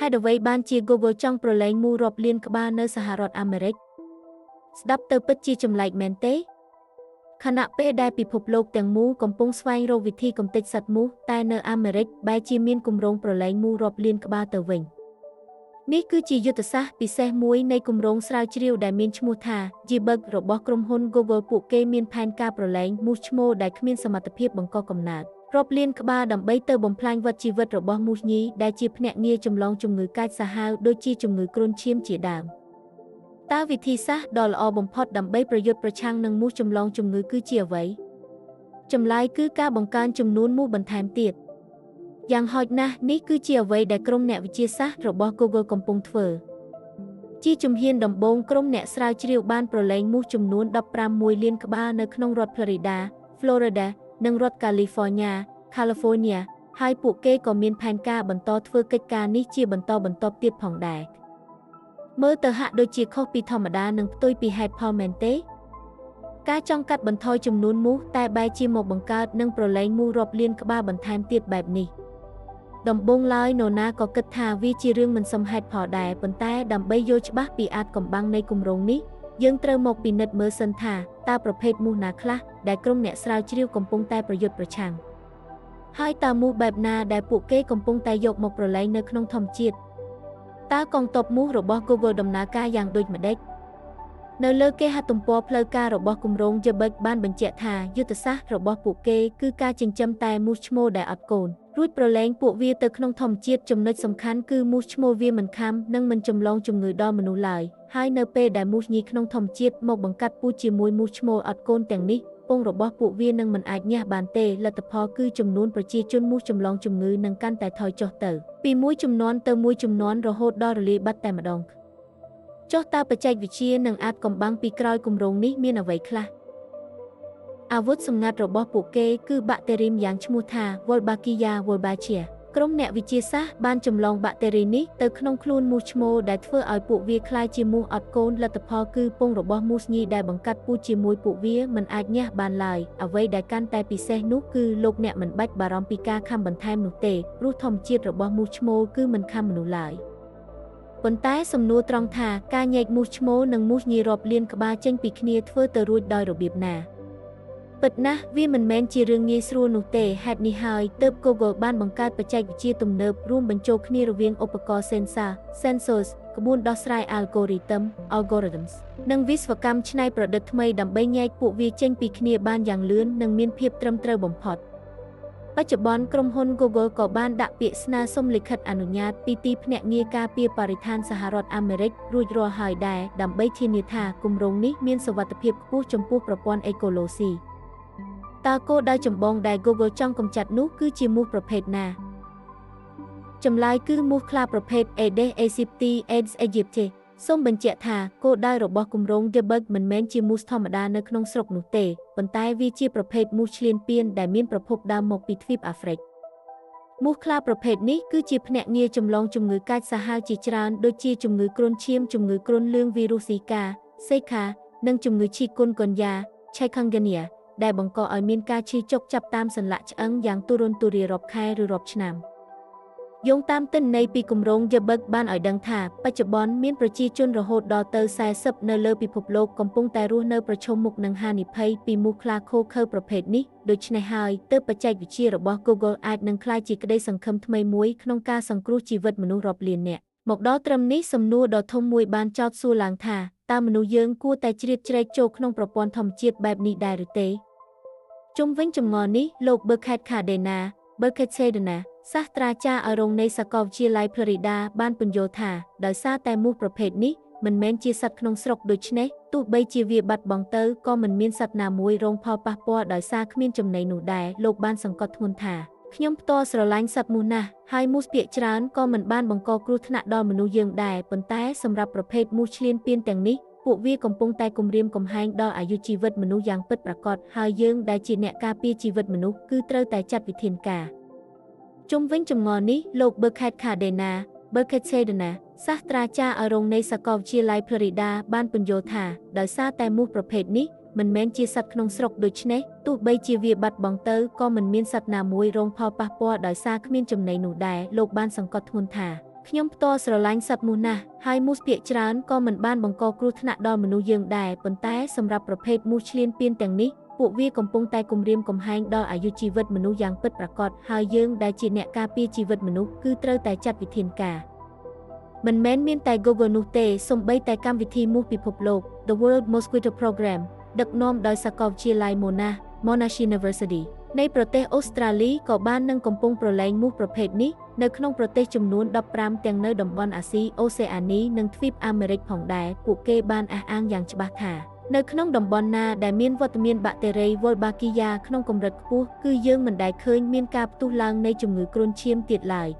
ហើយអ្វីបានជា Google ចង់ប្រឡែងមូរាប់លានក្បាលនៅសហរដ្ឋអាមេរិកស្ដាប់ទៅពិតជាចម្លែកមែនទេខណៈពេលដែលពិភពលោកទាំងមូលកំពុងស្វែងរកវិធីកំទេចសត្វមូសតែនៅអាមេរិកបែរជាមានគម្រោងប្រឡែងមូរាប់លានក្បាលទៅវិញនេះគឺជាយុទ្ធសាស្ត្រពិសេសមួយនៃគម្រោងស្រាវជ្រាវដែលមានឈ្មោះថា G-Bug របស់ក្រុមហ៊ុន Google ពួកគេមានផែនការប្រឡែងមូសឈ្មោលដែលគ្មានសមត្ថភាពបង្កកំណើតរាប់លានក្បាលដើម្បីទៅបំផ្លាញវដ្តជីវិតរបស់មូសញីដែលជាភ្នាក់ងារចម្លងជំងឺកាចសាហាវដូចជាជំងឺគ្រុនឈាមជាដើមតើវិធីសាស្ត្រដ៏ល្អបំផុតដើម្បីប្រយុទ្ធប្រឆាំងនឹងមូសចម្លងជំងឺគឺជាអ្វីចម្លើយគឺការបង្កើនចំនួនមូសបន្ថែមទៀតយ៉ាងហោចណាស់នេះគឺជាអ្វីដែលក្រុមអ្នកវិទ្យាសាស្ត្ររបស់ Google កំពុងធ្វើជាជំហានដំបូងក្រុមអ្នកស្រាវជ្រាវបានប្រឡែងមូសចំនួន15លានក្បាលនៅក្នុងរដ្ឋ Florida និងរដ្ឋ California ហើយពួកគេក៏មានផែនការបន្តធ្វើកិច្ចការនេះជាបន្តបន្ទាប់ទៀតផងដែរមើលទៅហាក់ដូចជាខុសពីធម្មតានិងផ្ទុយពីហេតុផលមែនទេការចង់កាត់បន្ថយចំនួនមូសតែបែរជាមកបង្កើតនិងប្រឡែងមូសរាប់លានក្បាលបន្ថែមទៀតបែបនេះដំបូងឡើយនរណាក៏គិតថាវាជារឿងមិនសមហេតុផលដែរប៉ុន្តែដើម្បីយល់ច្បាស់ពីអាចកំបាំងនៃគម្រោងនេះយើងត្រូវមកពិនិត្យមើលសិនថាតើប្រភេទមូសណាខ្លះដែលក្រុមអ្នកស្រាវជ្រាវកំពុងតែប្រយុទ្ធប្រឆាំងហើយតើមូសបែបណាដែលពួកគេកំពុងតែយកមកប្រឡែងនៅក្នុងធម្មជាតិតើកងទ័ពមូសរបស់ Google ដំណើរការយ៉ាងដូចម្តេចនៅលើគេហទំព័រផ្លូវការរបស់គម្រោង G-Bug បានបញ្ជាក់ថាយុទ្ធសាស្ត្ររបស់ពួកគេគឺការចិញ្ចឹមតែមូសឈ្មោលដែលអត់កូនរួចប្រឡែងពួកវាទៅក្នុងធម្មជាតិចំណុចសំខាន់គឺមូសឈ្មោលវាមិនខាំនិងមិនចម្លងជំងឺដល់មនុស្សឡើយហើយនៅពេលដែលមូសញីក្នុងធម្មជាតិមកបង្កាត់ពូជជាមួយមូសឈ្មោលអត់កូនទាំងនេះពងរបស់ពួកវានឹងមិនអាចញ៉ាំបានទេលទ្ធផលគឺចំនួនប្រជាជនមូសចម្លងជំងឺនឹងកាន់តែថយចុះទៅពីមួយជំនាន់ទៅមួយជំនាន់រហូតដល់រលាយបាត់តែម្ដងចុះតើបច្ចេកវិទ្យានឹងអាចកំបាំងពីក្រោយគម្រោងនេះមានអ្វីខ្លះអាវុធសម្ងាត់របស់ពួកគេគឺបាក់តេរីយ៉ាងឈ្មោះថា Wolbachia wolbachia ក្រុមអ្នកវិទ្យាសាស្ត្របានចម្លងបាក់តេរីនេះទៅក្នុងខ្លួនមូសឈ្មោលដែលធ្វើឲ្យពួកវាក្លាយជាមូសអត់កូនលទ្ធផលគឺពងរបស់មូសញីដែលបង្កាត់ពូជជាមួយពួកវាមិនអាចញ៉ាំបានឡើយអ្វីដែលកាន់តែពិសេសនោះគឺលោកអ្នកមិនបាច់បារម្ភពីការខាំបន្ថែមនោះទេព្រោះធម្មជាតិរបស់មូសឈ្មោលគឺមិនខាំមនុស្សឡើយប៉ុន្តែសំណួរត្រង់ថាការញែកមូសឈ្មោលនិងមូសញីរាប់លានក្បាលចេញពីគ្នាធ្វើទៅរួចដោយរបៀបណាពិតណាស់វាមិនមែនជារឿងងាយស្រួលនោះទេហេតុនេះហើយទើប Google បានបង្កើតបច្ចេកវិទ្យាទំនើបរួមបញ្ចូលគ្នារវាងឧបករណ៍ sensors ក្បួនដោះស្រាយ algorithms និងវិស្វកម្មច្នៃប្រឌិតថ្មីដើម្បីញែកពួកវាចេញពីគ្នាបានយ៉ាងលឿននិងមានភាពត្រឹមត្រូវបំផុតបច្ចុប្បន្នក្រុមហ៊ុន Google ក៏បានដាក់ពាក្យស្នើសុំលិខិតអនុញ្ញាតពីទីភ្នាក់ងារការពារបរិស្ថានសហរដ្ឋអាមេរិករួចរាល់ហើយដែរដើម្បីធានាថាគម្រោងនេះមានសុវត្ថិភាពខ្ពស់ចំពោះប្រព័ន្ធអេកូឡូស៊ីតើគោលដៅចម្បងដែល Google ចង់កម្ចាត់នោះគឺជាមូសប្រភេទណាចម្លើយគឺមូសខ្លាប្រភេទ Aedes aegypti Aedes aegypti សូមបញ្ជាក់ថាគោលដៅរបស់គម្រោង G-Bug មិនមែនជាមូសធម្មតានៅក្នុងស្រុកនោះទេប៉ុន្តែវាជាប្រភេទមូសឈ្លានពានដែលមានប្រភពដើមមកពីទ្វីបអាហ្វ្រិកមូសខ្លាប្រភេទនេះគឺជាភ្នាក់ងារចម្លងជំងឺកាចសាហាវជាច្រើនដូចជាជំងឺគ្រុនឈាមជំងឺគ្រុនលឿងវីរុសស៊ីកាសេខានិងជំងឺឈីគុនកុនយ៉ា Chikungunya ដែលបង្កឲ្យមានការឈឺចុកចាប់តាមសន្លាក់ឆ្អឹងយ៉ាងទូរនទូរាយរាប់ខែឬរាប់ឆ្នាំយោងតាមទិន្នន័យពីគម្រោង G-Bug បានឲ្យដឹងថាបច្ចុប្បន្នមានប្រជាជនរហូតដល់ទៅ40នៅលើពិភពលោកកំពុងតែរស់នៅប្រឈមមុខនឹងហានិភ័យពីមូសខ្លាឃោឃៅប្រភេទនេះដូច្នេះហើយទើបបច្ចេកវិទ្យារបស់ Google អាចនឹងក្លាយជាក្តីសង្ឃឹមថ្មីមួយក្នុងការសង្គ្រោះជីវិតមនុស្សរាប់លាននាក់មកដល់ត្រឹមនេះសំណួរដ៏ធំមួយបានចោទសួរឡើងថាតើមនុស្សយើងគួរតែជ្រៀតជ្រែកចូលក្នុងប្រព័ន្ធធម្មជាតិបែបនេះដែរឬទេជុំវិញចម្ងល់នេះលោក Burkhard Cadena សាស្ត្រាចារ្យអរងនៃសាកលវិទ្យាល័យ Florida បានពន្យល់ថាដោយសារតែមូសប្រភេទនេះមិនមែនជាសត្វក្នុងស្រុកដូច្នេះទោះបីជាវាបាត់បង់ទៅក៏មិនមានសត្វណាមួយរងផលប៉ះពាល់ដោយសារគ្មានចំណីនោះដែរលោកបានសង្កត់ធ្ងន់ថាខ្ញុំផ្ទាល់ស្រឡាញ់សត្វមូសណាស់ហើយមូសភាគច្រើនក៏មិនបានបង្កគ្រោះថ្នាក់ដល់មនុស្សយើងដែរប៉ុន្តែសម្រាប់ប្រភេទមូសឈ្លានពានទាំងនេះពួកវាកំពុងតែគំរាមកំហែងដល់អាយុជីវិតមនុស្សយ៉ាងពិតប្រាកដហើយយើងដែលជាអ្នកការពារជីវិតមនុស្សគឺត្រូវតែចាត់វិធានការជុំវិញចម្ងល់នេះលោក Burkhard Cadena សាស្ត្រាចារ្យអរងនៃសាកលវិទ្យាល័យ Florida បានពន្យល់ថាដោយសារតែមូសប្រភេទនេះមិនមែនជាសត្វក្នុងស្រុកដូច្នេះទោះបីជាវាបាត់បង់ទៅក៏មិនមានសត្វណាមួយរងផលប៉ះពាល់ដោយសារគ្មានចំណីនោះដែរលោកបានសង្កត់ធ្ងន់ថា ខ្ញុំផ្ទាល់ស្រឡាញ់សត្វមូសណាស់ហើយមូសភាគច្រើនក៏មិនបានបង្កគ្រោះថ្នាក់ដល់មនុស្សយើងដែរប៉ុន្តែសម្រាប់ប្រភេទមូសឈ្លានពានទាំងនេះពួកវាកំពុងតែគំរាមកំហែងដល់អាយុជីវិតមនុស្សយ៉ាងពិតប្រាកដហើយយើងដែលជាអ្នកការពារជីវិតមនុស្សគឺត្រូវតែចាត់វិធានការមិនមែនមានតែ Google នោះទេសូម្បីតែកម្មវិធីមូសពិភពលោក The World Mosquito Program ដឹកនាំដោយសាកលវិទ្យាល័យ Monash University នៃប្រទេសអូស្ត្រាលីក៏បាននឹងកំពុងប្រឡែងមូសប្រភេទនេះនៅក្នុងប្រទេសចំនួន15ទាំងនៅតំបន់អាស៊ីអូសេអានីនិងទ្វីបអាមេរិកផងដែរពួកគេបានអះអាងយ៉ាងច្បាស់ថានៅក្នុងតំបន់ណាដែលមានវត្តមានបាក់តេរី Wolbachia ក្នុងកម្រិតខ្ពស់គឺយើងមិនដែលឃើញមានការផ្ទុះឡើងនៃជំងឺគ្រុនឈាមទៀតឡើយ